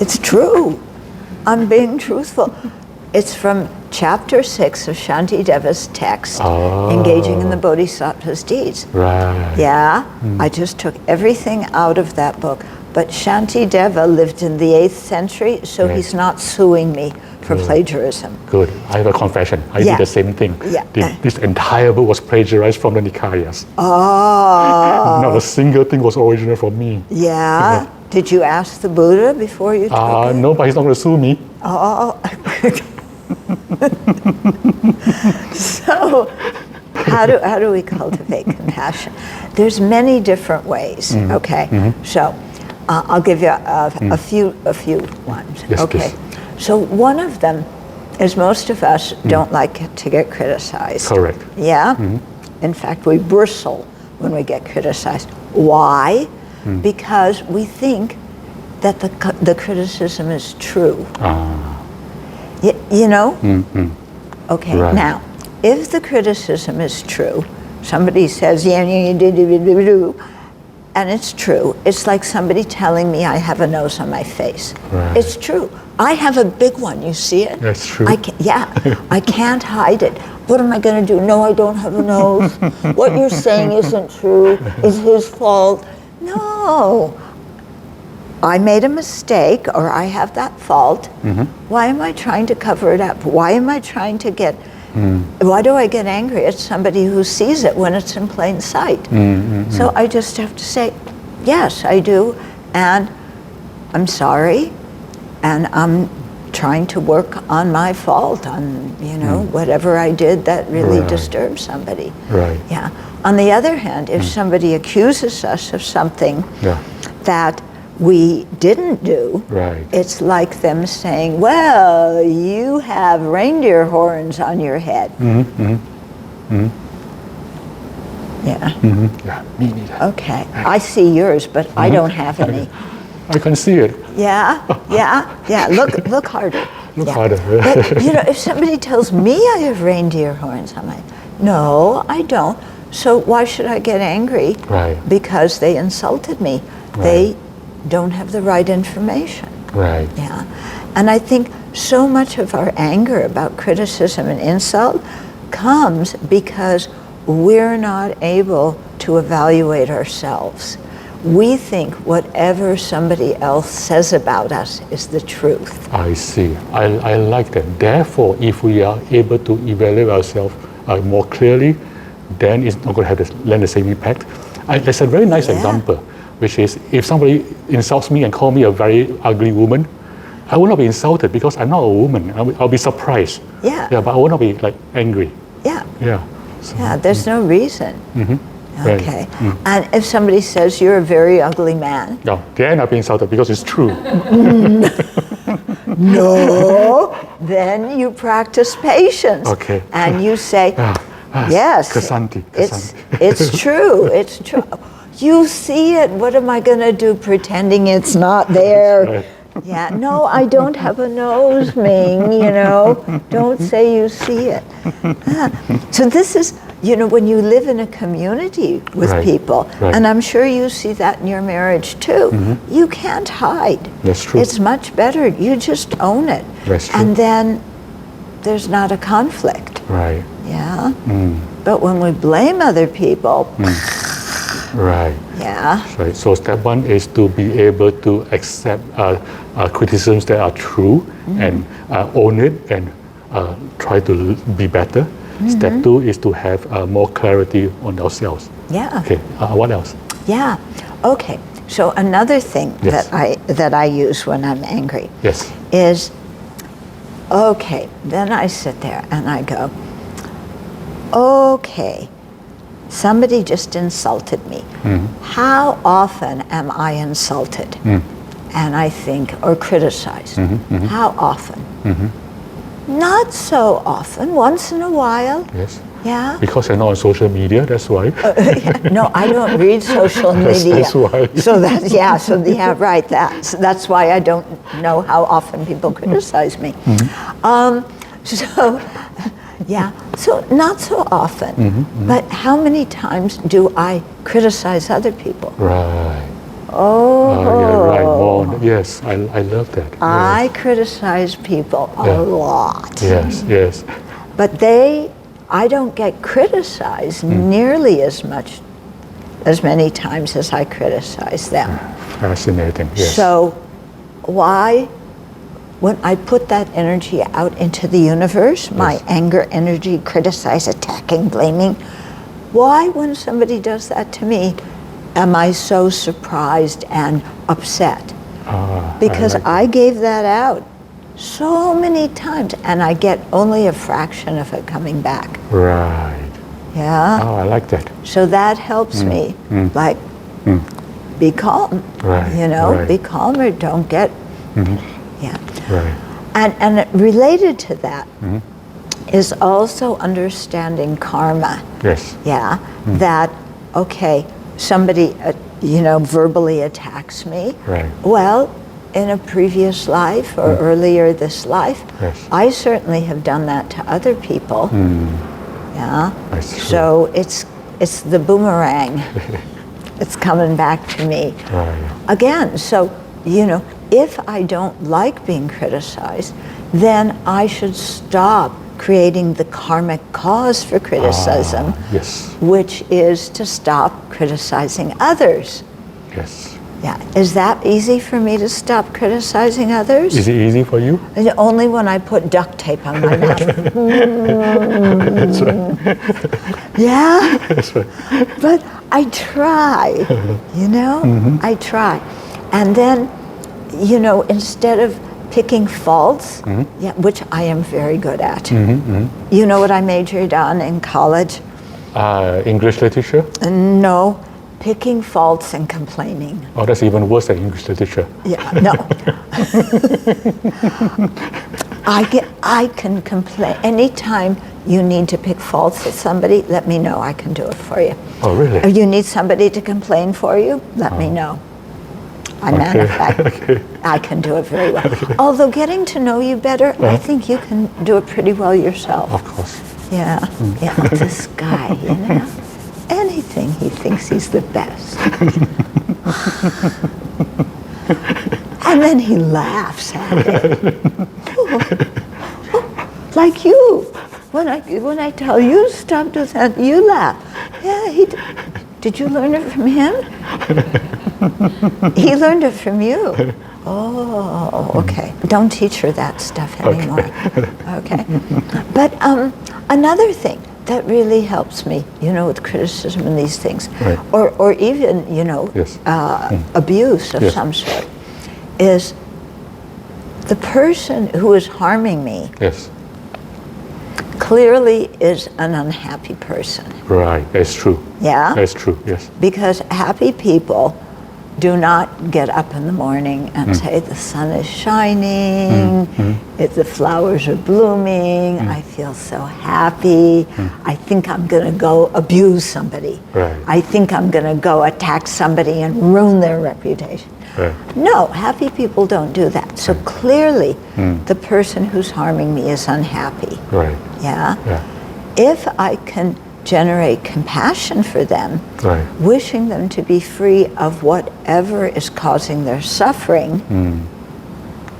Speaker 3: it's true. I'm being truthful. It's from chapter 6 of Kṣānti Deva's text, Engaging in the Bodhisattva's Deeds.
Speaker 4: Right.
Speaker 3: Yeah, I just took everything out of that book. But Kṣānti Deva lived in the 8th century, so
Speaker 4: Right.
Speaker 3: he's not suing me for plagiarism.
Speaker 4: Good. I have a confession. I
Speaker 3: Yeah.
Speaker 4: did the same thing.
Speaker 3: Yeah.
Speaker 4: This entire book was plagiarized from the Nikayas.
Speaker 3: Oh,
Speaker 4: Not a single thing was original from me.
Speaker 3: yeah. Did you ask the Buddha before you took it?
Speaker 4: No, but he's not going to sue me.
Speaker 3: Oh. So, how do we cultivate compassion? There's many different ways. Okay, so I'll give you a few ones.
Speaker 4: Yes,
Speaker 3: okay,
Speaker 4: please.
Speaker 3: so one of them is most of us don't like to get criticized.
Speaker 4: Correct.
Speaker 3: Yeah. In fact, we bristle when we get criticized. Why? Because we think that the criticism is true. You know? Okay,
Speaker 4: Right.
Speaker 3: now, if the criticism is true, somebody says, and it's true. It's like somebody telling me I have a nose on my face.
Speaker 4: Right.
Speaker 3: It's true. I have a big one, you see it?
Speaker 4: That's true.
Speaker 3: I can't hide it. What am I going to do? No, I don't have a nose. What you're saying isn't true. It's his fault. No. I made a mistake, or I have that fault. Why am I trying to cover it up? Why am I trying to get, why do I get angry at somebody who sees it when it's in plain sight? So I just have to say, yes, I do, and I'm sorry, and I'm trying to work on my fault, on, whatever I did that really
Speaker 4: Right.
Speaker 3: disturbed somebody.
Speaker 4: Right.
Speaker 3: Yeah. On the other hand, if somebody accuses us of something
Speaker 4: Yeah.
Speaker 3: that we didn't do,
Speaker 4: Right.
Speaker 3: it's like them saying, well, you have reindeer horns on your head. Yeah.
Speaker 4: Yeah, me neither.
Speaker 3: Okay. I see yours, but I don't have any.
Speaker 4: I can see it.
Speaker 3: Yeah. Look harder.
Speaker 4: Look
Speaker 3: Yeah.
Speaker 4: harder.
Speaker 3: But if somebody tells me I have reindeer horns on my head, no, I don't. So why should I get angry?
Speaker 4: Right.
Speaker 3: Because they insulted me. They don't have the right information.
Speaker 4: Right.
Speaker 3: Yeah. And I think so much of our anger about criticism and insult comes because we're not able to evaluate ourselves. We think whatever somebody else says about us is the truth.
Speaker 4: I see. I like that. Therefore, if we are able to evaluate ourselves more clearly, then it's not going to have the same impact. There's a very nice example, which is if somebody insults me and calls me a very ugly woman, I will not be insulted because I'm not a woman. I'll be surprised.
Speaker 3: Yeah.
Speaker 4: Yeah, but I will not be like angry.
Speaker 3: Yeah.
Speaker 4: Yeah.
Speaker 3: Yeah, there's no reason.
Speaker 4: Right.
Speaker 3: Okay. And if somebody says you're a very ugly man,
Speaker 4: No, they end up being insulted because it's true.
Speaker 3: no, then you practice patience.
Speaker 4: Okay.
Speaker 3: And you say, yes,
Speaker 4: Kṣānti,
Speaker 3: it's true, it's true. You see it, what am I going to do pretending it's not there?
Speaker 4: Right.
Speaker 3: Yeah, no, I don't have a nose, Ming, you know. Don't say you see it. So this is, you know, when you live in a community with
Speaker 4: Right,
Speaker 3: people,
Speaker 4: right.
Speaker 3: and I'm sure you see that in your marriage too, you can't hide.
Speaker 4: That's true.
Speaker 3: It's much better. You just own it.
Speaker 4: That's true.
Speaker 3: And then there's not a conflict.
Speaker 4: Right.
Speaker 3: Yeah. But when we blame other people,
Speaker 4: Right.
Speaker 3: yeah.
Speaker 4: Right. So step one is to be able to accept criticisms that are true and own it and try to be better. Step two is to have more clarity on ourselves.
Speaker 3: Yeah.
Speaker 4: Okay. What else?
Speaker 3: Yeah. Okay. So another thing
Speaker 4: Yes.
Speaker 3: that I use when I'm angry
Speaker 4: Yes.
Speaker 3: is, okay, then I sit there and I go, okay, somebody just insulted me. How often am I insulted? And I think, or criticized. How often? Not so often, once in a while.
Speaker 4: Yes.
Speaker 3: Yeah.
Speaker 4: Because you're not on social media, that's why.
Speaker 3: No, I don't read social media.
Speaker 4: That's why.
Speaker 3: So that's, yeah, right. That's why I don't know how often people criticize me. So, yeah, so not so often. But how many times do I criticize other people?
Speaker 4: Right.
Speaker 3: Oh,
Speaker 4: Yeah, right. More. Yes, I love that.
Speaker 3: I criticize people a lot.
Speaker 4: Yes, yes.
Speaker 3: But I don't get criticized nearly as many times as I criticize them.
Speaker 4: Fascinating. Yes.
Speaker 3: So why, when I put that energy out into the universe, my anger energy, criticize, attacking, blaming, why when somebody does that to me, am I so surprised and upset? Because I gave that out so many times and I get only a fraction of it coming back.
Speaker 4: Right.
Speaker 3: Yeah.
Speaker 4: Oh, I like that.
Speaker 3: So that helps me, like, be calm.
Speaker 4: Right,
Speaker 3: You know,
Speaker 4: right.
Speaker 3: be calmer. Don't get. Yeah.
Speaker 4: Right.
Speaker 3: And related to that is also understanding karma.
Speaker 4: Yes.
Speaker 3: Yeah. That, okay, somebody, verbally attacks me.
Speaker 4: Right.
Speaker 3: Well, in a previous life or earlier this life,
Speaker 4: Yes.
Speaker 3: I certainly have done that to other people. Yeah.
Speaker 4: That's true.
Speaker 3: So it's the boomerang. It's coming back to me.
Speaker 4: Right.
Speaker 3: Again, so, if I don't like being criticized, then I should stop creating the karmic cause for criticism,
Speaker 4: Yes.
Speaker 3: which is to stop criticizing others.
Speaker 4: Yes.
Speaker 3: Yeah, is that easy for me to stop criticizing others?
Speaker 4: Is it easy for you?
Speaker 3: Only when I put duct tape on my mouth.
Speaker 4: That's right.
Speaker 3: Yeah,
Speaker 4: That's right.
Speaker 3: but I try, I try. And then, instead of picking faults, which I am very good at. You know what I majored on in college?
Speaker 4: English literature?
Speaker 3: No, picking faults and complaining.
Speaker 4: Oh, that's even worse than English literature.
Speaker 3: Yeah, no. I can complain. Anytime you need to pick faults at somebody, let me know. I can do it for you.
Speaker 4: Oh, really?
Speaker 3: Or you need somebody to complain for you, let me know. I manufacture. I can do it very well. Although getting to know you better, I think you can do it pretty well yourself.
Speaker 4: Of course.
Speaker 3: Yeah, yeah. This guy, anything he thinks he's the best. And then he laughs at it. Like you. When I tell you to stop doing that, you laugh. Yeah, did you learn it from him? He learned it from you. Oh, okay. Don't teach her that stuff anymore. Okay. But another thing that really helps me, with criticism and these things,
Speaker 4: Right.
Speaker 3: or even,
Speaker 4: Yes.
Speaker 3: abuse of
Speaker 4: Yes.
Speaker 3: some sort, is the person who is harming me
Speaker 4: Yes.
Speaker 3: clearly is an unhappy person.
Speaker 4: Right, that's true.
Speaker 3: Yeah?
Speaker 4: That's true, yes.
Speaker 3: Because happy people do not get up in the morning and say, the sun is shining, the flowers are blooming, I feel so happy, I think I'm going to go abuse somebody.
Speaker 4: Right.
Speaker 3: I think I'm going to go attack somebody and ruin their reputation.
Speaker 4: Right.
Speaker 3: No, happy people don't do that. So clearly, the person who's harming me is unhappy.
Speaker 4: Right.
Speaker 3: Yeah?
Speaker 4: Yeah.
Speaker 3: If I can generate compassion for them,
Speaker 4: Right.
Speaker 3: wishing them to be free of whatever is causing their suffering,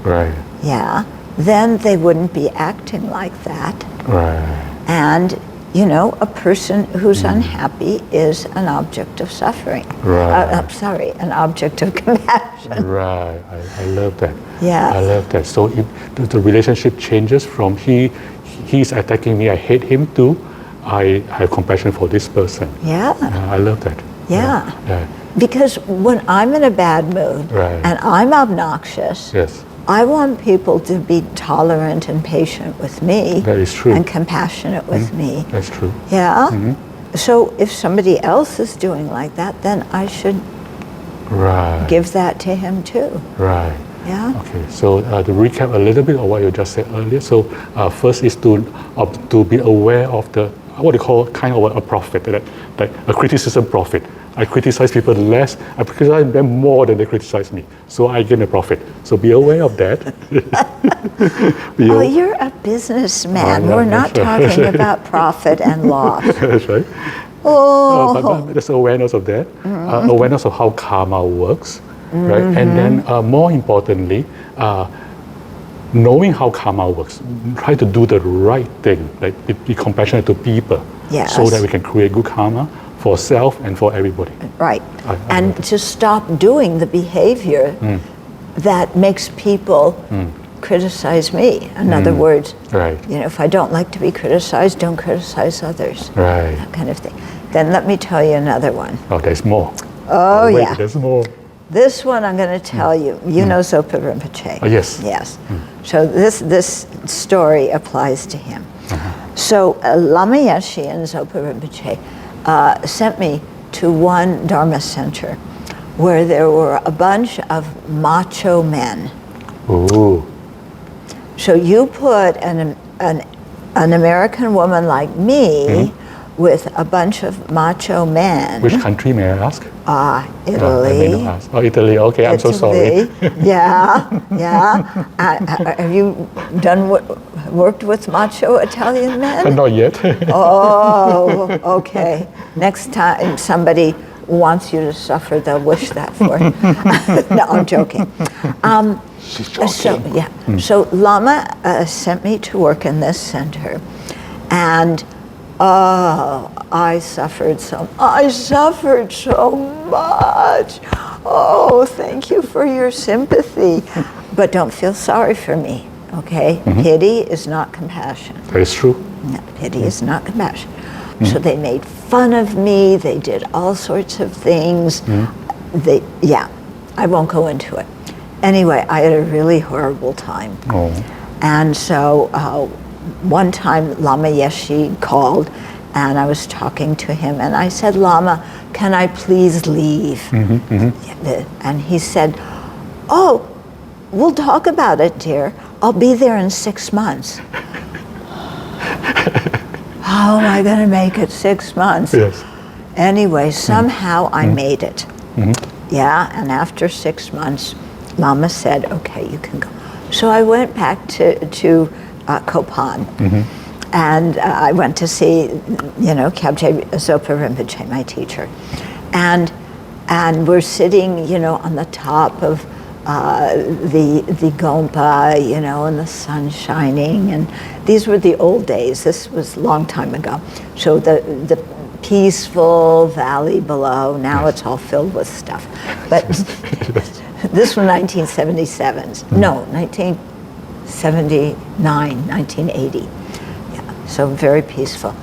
Speaker 4: Right.
Speaker 3: yeah, then they wouldn't be acting like that.
Speaker 4: Right.
Speaker 3: And, you know, a person who's unhappy is an object of suffering.
Speaker 4: Right.
Speaker 3: I'm sorry, an object of compassion.
Speaker 4: Right. I love that.
Speaker 3: Yeah.
Speaker 4: I love that. So if the relationship changes from he's attacking me, I hate him, to I have compassion for this person.
Speaker 3: Yeah.
Speaker 4: I love that.
Speaker 3: Yeah.
Speaker 4: Yeah.
Speaker 3: Because when I'm in a bad mood
Speaker 4: Right.
Speaker 3: and I'm obnoxious,
Speaker 4: Yes.
Speaker 3: I want people to be tolerant and patient with me.
Speaker 4: That is true.
Speaker 3: And compassionate with me.
Speaker 4: That's true.
Speaker 3: Yeah? So if somebody else is doing like that, then I should
Speaker 4: Right.
Speaker 3: give that to him too.
Speaker 4: Right.
Speaker 3: Yeah?
Speaker 4: Okay, so to recap a little bit of what you just said earlier. So first is to be aware of the, what you call kind of a prophet, like a criticism prophet. I criticize people less, I criticize them more than they criticize me. So I gain a profit. So be aware of that.
Speaker 3: Oh, you're a businessman.
Speaker 4: Oh, yeah,
Speaker 3: We're not
Speaker 4: that's right.
Speaker 3: talking about profit and loss.
Speaker 4: That's right.
Speaker 3: Oh,
Speaker 4: But there's awareness of that, awareness of how karma works, right? And then more importantly, knowing how karma works, try to do the right thing, like be compassionate to people,
Speaker 3: Yes.
Speaker 4: so that we can create good karma for self and for everybody.
Speaker 3: right.
Speaker 4: I
Speaker 3: And to stop doing the behavior that makes people criticize me. In other words,
Speaker 4: Right.
Speaker 3: you know, if I don't like to be criticized, don't criticize others.
Speaker 4: Right.
Speaker 3: That kind of thing. Then let me tell you another one.
Speaker 4: Oh, there's more.
Speaker 3: Oh,
Speaker 4: Wait,
Speaker 3: yeah.
Speaker 4: there's more.
Speaker 3: This one I'm going to tell you. You know Zopa Rinpoche.
Speaker 4: Oh, yes.
Speaker 3: Yes. So this story applies to him. So Lama Yeshe and Zopa Rinpoche sent me to one Dharma center where there were a bunch of macho men.
Speaker 4: Ooh.
Speaker 3: So you put an American woman like me with a bunch of macho men.
Speaker 4: Which country may I ask? I may
Speaker 3: Italy.
Speaker 4: not ask. Oh, Italy. Okay, I'm so sorry.
Speaker 3: Italy. Yeah, yeah. Have you worked with macho Italian men?
Speaker 4: Not yet.
Speaker 3: Oh, okay. Next time somebody wants you to suffer, they'll wish that for you. No, I'm joking.
Speaker 4: She's joking.
Speaker 3: So, yeah. So Lama sent me to work in this center, and I suffered so much. Oh, thank you for your sympathy, but don't feel sorry for me. Okay, pity is not compassion.
Speaker 4: That is true.
Speaker 3: No, pity is not compassion. So they made fun of me. They did all sorts of things. I won't go into it. Anyway, I had a really horrible time.
Speaker 4: Oh.
Speaker 3: And so one time Lama Yeshe called and I was talking to him and I said, Lama, can I please leave? And he said, oh, we'll talk about it, dear. I'll be there in 6 months. How am I going to make it 6 months?
Speaker 4: Yes.
Speaker 3: Anyway, somehow I made it. Yeah, and after 6 months, Lama said, okay, you can go. So I went back to Kopan, and I went to see, Kyabje Zopa Rinpoche, my teacher. And we're sitting, on the top of the Gompa, and the sun shining, and these were the old days. This was a long time ago. So the peaceful valley below, now it's all filled with stuff. But this was 1977. No, 1979, 1980. Yeah, so very peaceful.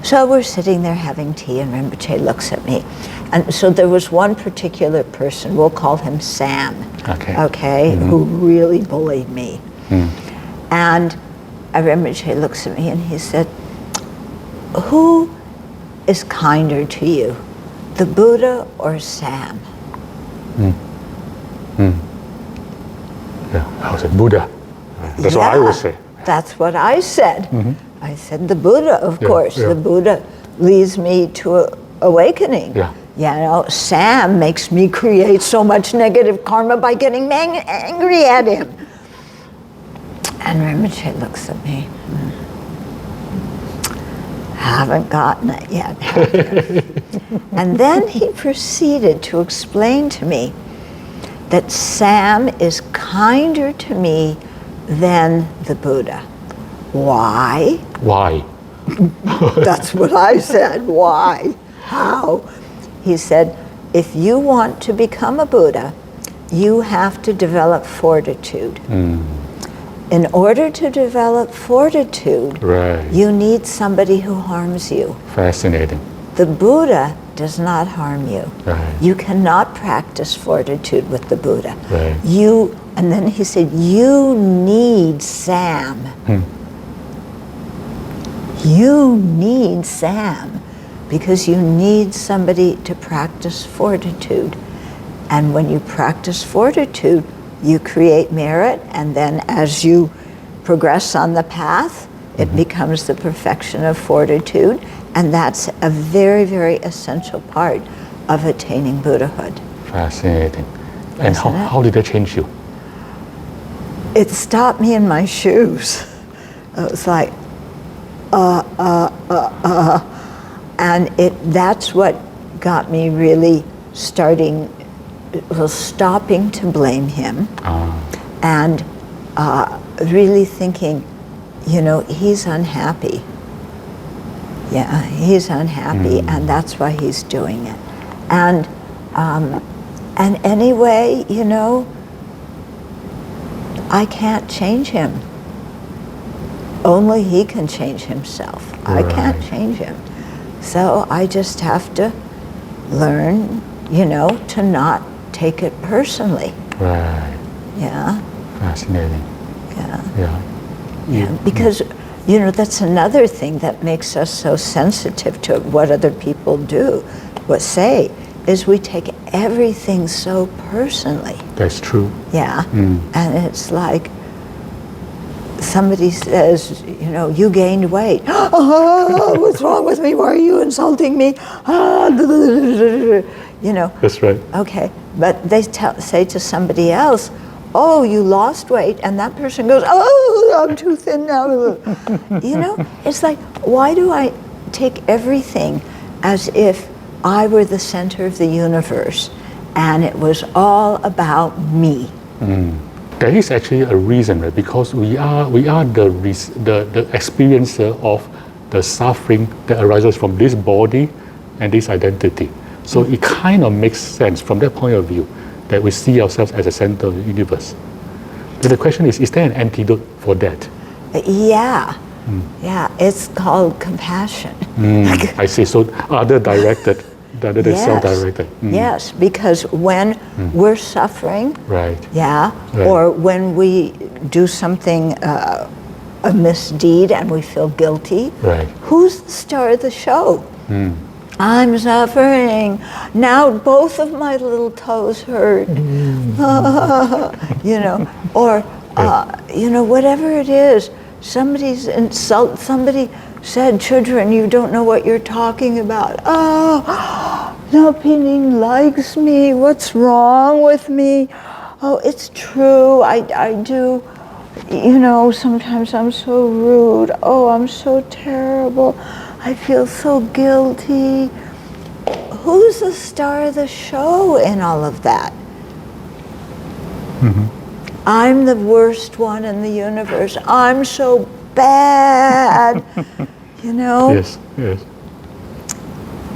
Speaker 3: So we're sitting there having tea, and Rinpoche looks at me. And so there was one particular person, we'll call him Sam, who really bullied me. And Rinpoche looks at me and he said, who is kinder to you, the Buddha or Sam?
Speaker 4: Yeah, I would say Buddha. That's what I would say.
Speaker 3: That's what I said. I said the Buddha, of course.
Speaker 4: yeah.
Speaker 3: The Buddha leads me to awakening.
Speaker 4: Yeah.
Speaker 3: You know, Sam makes me create so much negative karma by getting angry at him. And Rinpoche looks at me. Haven't gotten it yet. And then he proceeded to explain to me that Sam is kinder to me than the Buddha. Why?
Speaker 4: Why?
Speaker 3: That's what I said. Why? How? He said, if you want to become a Buddha, you have to develop fortitude. In order to develop fortitude,
Speaker 4: Right.
Speaker 3: you need somebody who harms you.
Speaker 4: Fascinating.
Speaker 3: The Buddha does not harm you.
Speaker 4: Right.
Speaker 3: You cannot practice fortitude with the Buddha.
Speaker 4: Right.
Speaker 3: And then he said, you need Sam. You need Sam because you need somebody to practice fortitude. And when you practice fortitude, you create merit, and then as you progress on the path, it becomes the perfection of fortitude, and that's a very, very essential part of attaining Buddhahood.
Speaker 4: Fascinating. And
Speaker 3: Isn't it?
Speaker 4: how did that change you?
Speaker 3: It stopped me in my shoes. It was like, and that's what got me really stopping to blame him, and really thinking, he's unhappy. Yeah, he's unhappy, and that's why he's doing it. And anyway, I can't change him. Only he can change himself. I can't change him. So I just have to learn, to not take it personally.
Speaker 4: Right.
Speaker 3: Yeah.
Speaker 4: Fascinating.
Speaker 3: Yeah. Because, that's another thing that makes us so sensitive to what other people say, is we take everything so personally.
Speaker 4: That's true.
Speaker 3: Yeah. And it's like somebody says, you gained weight. Oh, what's wrong with me? Why are you insulting me?
Speaker 4: That's right.
Speaker 3: Okay. But they say to somebody else, oh, you lost weight. And that person goes, oh, I'm too thin now. It's like, why do I take everything as if I were the center of the universe and it was all about me?
Speaker 4: There is actually a reason, right? Because we are the experiencer of the suffering that arises from this body and this identity. So it kind of makes sense from that point of view that we see ourselves as a center of the universe. But the question is there an antidote for that?
Speaker 3: Yeah. Yeah, it's called compassion.
Speaker 4: I see. So other directed rather than self-directed.
Speaker 3: Yes, because when we're suffering,
Speaker 4: Right.
Speaker 3: or when we do something, a misdeed, and we feel guilty,
Speaker 4: Right.
Speaker 3: who's the star of the show? I'm suffering. Now both of my little toes hurt. Or whatever it is. Somebody said, Chodron, you don't know what you're talking about. Oh, nobody likes me. What's wrong with me? Oh, it's true. I do. Sometimes I'm so rude. Oh, I'm so terrible. I feel so guilty. Who's the star of the show in all of that? I'm the worst one in the universe. I'm so bad.
Speaker 4: Yes.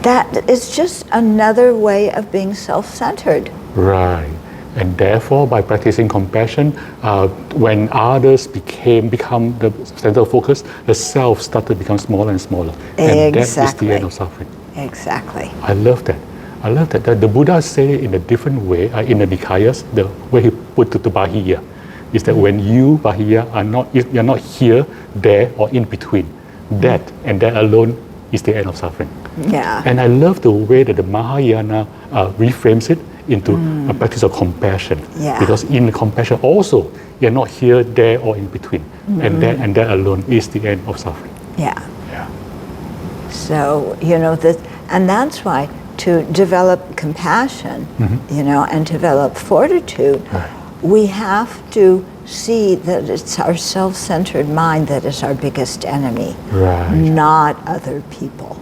Speaker 3: That is just another way of being self-centered.
Speaker 4: Right. And therefore, by practicing compassion, when others become the center of focus, the self started to become smaller and smaller. And that is the end of suffering.
Speaker 3: Exactly.
Speaker 4: I love that. The Buddha said it in a different way, in the Nikayas, the way he put it to Bahiya, is that when you, Bahiya, you're not here, there, or in between, that and that alone is the end of suffering.
Speaker 3: Yeah.
Speaker 4: And I love the way that the Mahayana reframes it into a practice of compassion.
Speaker 3: Yeah.
Speaker 4: Because in compassion also, you're not here, there, or in between. And that alone is the end of suffering.
Speaker 3: Yeah.
Speaker 4: Yeah.
Speaker 3: So, and that's why to develop compassion, and develop fortitude,
Speaker 4: Right.
Speaker 3: we have to see that it's our self-centered mind that is our biggest enemy,
Speaker 4: Right.
Speaker 3: not other people.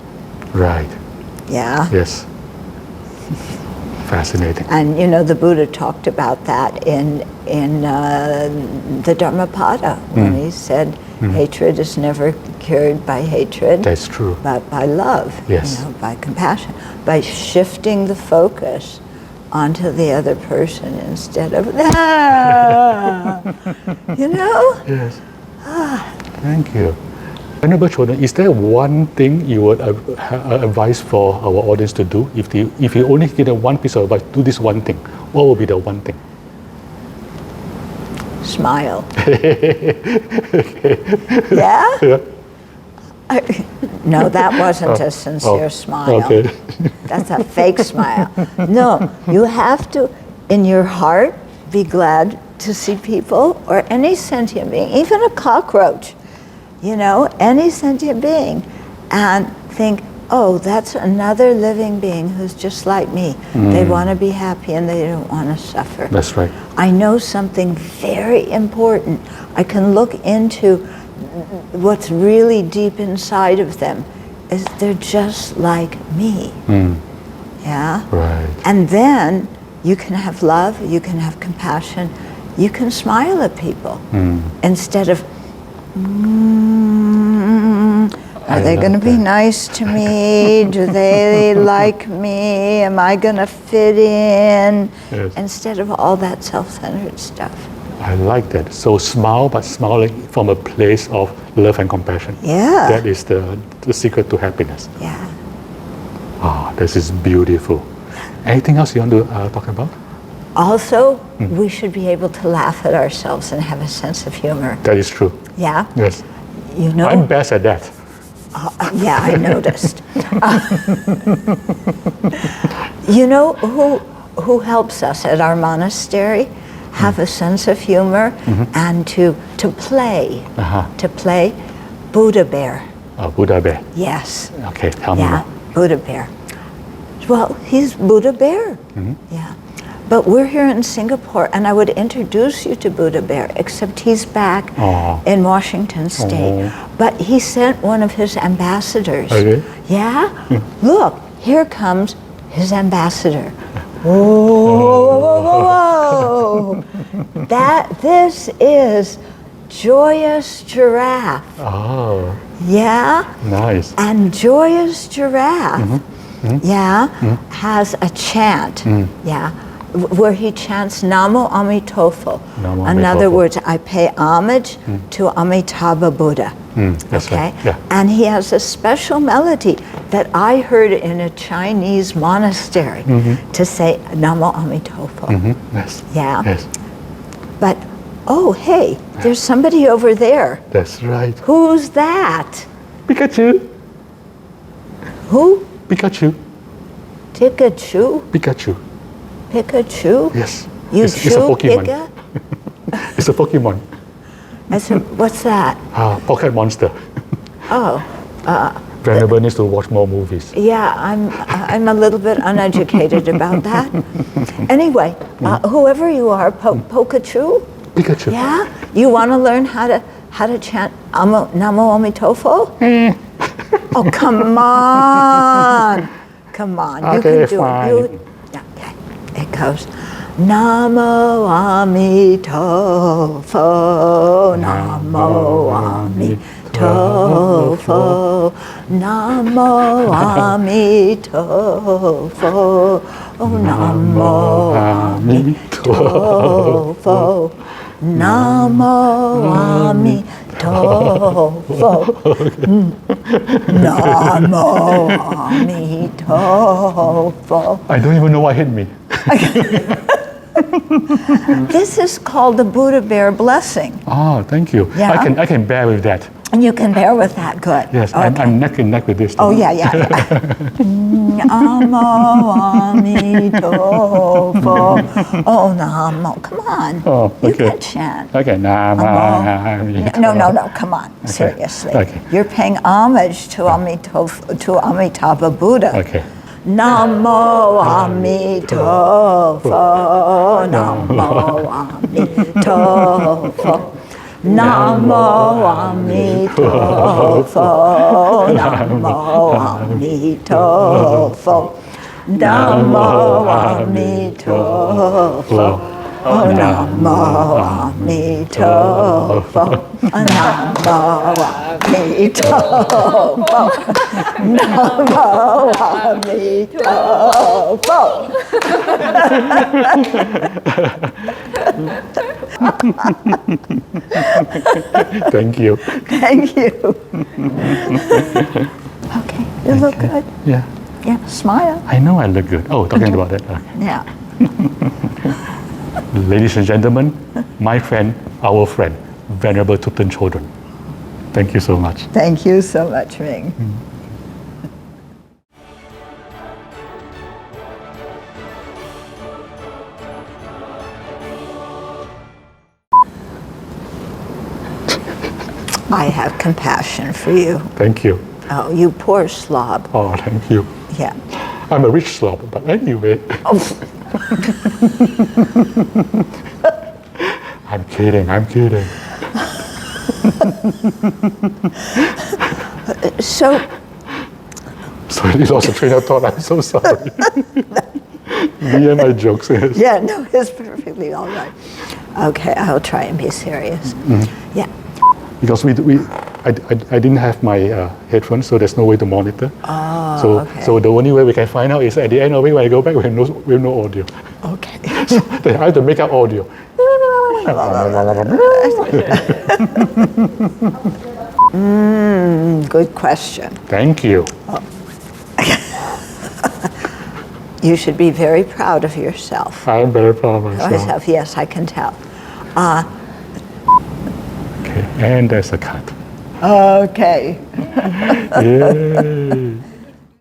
Speaker 4: Right.
Speaker 3: Yeah.
Speaker 4: Yes. Fascinating.
Speaker 3: And the Buddha talked about that in the Dhammapada when he said, hatred is never cured by hatred,
Speaker 4: That's true.
Speaker 3: but by love,
Speaker 4: Yes.
Speaker 3: by compassion, by shifting the focus onto the other person instead of
Speaker 4: Yes. Thank you. Venerable Chodron, is there one thing you would advise for our audience to do? If you only get one piece of advice, do this one thing. What would be the one thing?
Speaker 3: Smile. Yeah?
Speaker 4: Yeah.
Speaker 3: No, that wasn't a sincere smile.
Speaker 4: Okay.
Speaker 3: That's a fake smile. No, you have to, in your heart, be glad to see people or any sentient being, even a cockroach, any sentient being, and think, oh, that's another living being who's just like me. They want to be happy and they don't want to suffer.
Speaker 4: That's right.
Speaker 3: I know something very important. I can look into what's really deep inside of them is they're just like me. Yeah?
Speaker 4: Right.
Speaker 3: And then you can have love, you can have compassion, you can smile at people instead of, are they going to be nice to me? Do they like me? Am I going to fit in?
Speaker 4: Yes.
Speaker 3: Instead of all that self-centered stuff.
Speaker 4: I like that. So smile, but smiling from a place of love and compassion.
Speaker 3: Yeah.
Speaker 4: That is the secret to happiness.
Speaker 3: Yeah.
Speaker 4: This is beautiful. Anything else you want to talk about?
Speaker 3: Also, we should be able to laugh at ourselves and have a sense of humor.
Speaker 4: That is true.
Speaker 3: Yeah?
Speaker 4: Yes.
Speaker 3: You
Speaker 4: I'm best at that.
Speaker 3: Yeah, I noticed. Who helps us at our monastery have a sense of humor and to play, to play Buddha Bear.
Speaker 4: Buddha Bear.
Speaker 3: Yes.
Speaker 4: Okay, tell me
Speaker 3: Yeah,
Speaker 4: more.
Speaker 3: Buddha Bear. Well, he's Buddha Bear. Yeah. But we're here in Singapore, and I would introduce you to Buddha Bear, except he's back in Washington State. But he sent one of his ambassadors.
Speaker 4: Okay.
Speaker 3: Yeah? Look, here comes his ambassador. Whoa. This is Joyous Giraffe.
Speaker 4: Oh,
Speaker 3: Yeah?
Speaker 4: nice.
Speaker 3: And Joyous Giraffe, has a chant, where he chants Namo Amitofo.
Speaker 4: Namo
Speaker 3: In other
Speaker 4: Amitofo.
Speaker 3: words, I pay homage to Amitabha Buddha.
Speaker 4: That's
Speaker 3: Okay?
Speaker 4: right. Yeah.
Speaker 3: And he has a special melody that I heard in a Chinese monastery to say Namo Amitofo.
Speaker 4: Yes.
Speaker 3: Yeah.
Speaker 4: Yes.
Speaker 3: But, oh, hey, there's somebody over there.
Speaker 4: That's right.
Speaker 3: Who's that?
Speaker 4: Pikachu.
Speaker 3: Who?
Speaker 4: Pikachu.
Speaker 3: Pikachu?
Speaker 4: Pikachu.
Speaker 3: Pikachu?
Speaker 4: Yes.
Speaker 3: You
Speaker 4: it's a
Speaker 3: chew
Speaker 4: Pokemon.
Speaker 3: Pika?
Speaker 4: It's a Pokemon.
Speaker 3: I said, what's that?
Speaker 4: Pocket monster.
Speaker 3: Oh,
Speaker 4: Venerable needs to watch more movies.
Speaker 3: yeah, I'm a little bit uneducated about that. Anyway, whoever you are, Pikachu,
Speaker 4: Pikachu.
Speaker 3: yeah? You want to learn how to chant Namo Amitofo? Oh, come on. Come on, you
Speaker 4: Okay,
Speaker 3: can do
Speaker 4: fine.
Speaker 3: it. Okay, it goes. Namo Amitofo, Namo Amitofo, Namo Amitofo, oh Namo Amitofo, Namo Amitofo, Namo Amitofo.
Speaker 4: I don't even know what hit me.
Speaker 3: This is called the Buddha Bear blessing.
Speaker 4: Thank you.
Speaker 3: Yeah.
Speaker 4: I can bear with that.
Speaker 3: You can bear with that. Good.
Speaker 4: Yes,
Speaker 3: Okay.
Speaker 4: I'm neck and neck with this.
Speaker 3: Oh, yeah. Namo Amitofo. Oh, Namo. Come on.
Speaker 4: Oh,
Speaker 3: You
Speaker 4: okay.
Speaker 3: can chant.
Speaker 4: Okay,
Speaker 3: No, come on. Seriously.
Speaker 4: Okay.
Speaker 3: You're paying homage to Amitabha Buddha.
Speaker 4: Okay.
Speaker 3: Namo Amitofo. Namo Amitofo. Namo Amitofo, Namo Amitofo, Namo Amitofo, Namo Amitofo, Namo Amitofo, Namo Amitofo.
Speaker 4: Thank you.
Speaker 3: Thank you. Okay, you look good.
Speaker 4: Yeah.
Speaker 3: Yeah, smile.
Speaker 4: I know I look good. Oh, talking about that. Okay.
Speaker 3: Yeah.
Speaker 4: Ladies and gentlemen, my friend, our friend, Venerable Thubten Chodron. Thank you so much.
Speaker 3: Thank you so much, Ming. I have compassion for you.
Speaker 4: Thank you.
Speaker 3: Oh, you poor slob.
Speaker 4: Oh, thank you.
Speaker 3: Yeah.
Speaker 4: I'm a rich slob, but anyway. I'm kidding.
Speaker 3: So,
Speaker 4: Sorry, you lost a train of thought. I'm so sorry. Me and my jokes. Yes.
Speaker 3: yeah, no, it's perfectly all right. Okay, I'll try and be serious. Yeah.
Speaker 4: Because I didn't have my headphones, so there's no way to monitor.
Speaker 3: Oh, okay.
Speaker 4: So the only way we can find out is at the end of it when I go back, we have no audio.
Speaker 3: Okay.
Speaker 4: So then I have to make up audio.
Speaker 3: Good question.
Speaker 4: Thank you.
Speaker 3: You should be very proud of yourself.
Speaker 4: I am very proud of myself.
Speaker 3: Yes, I can tell.
Speaker 4: Okay, and there's a cut.
Speaker 3: Okay.
Speaker 4: Yay.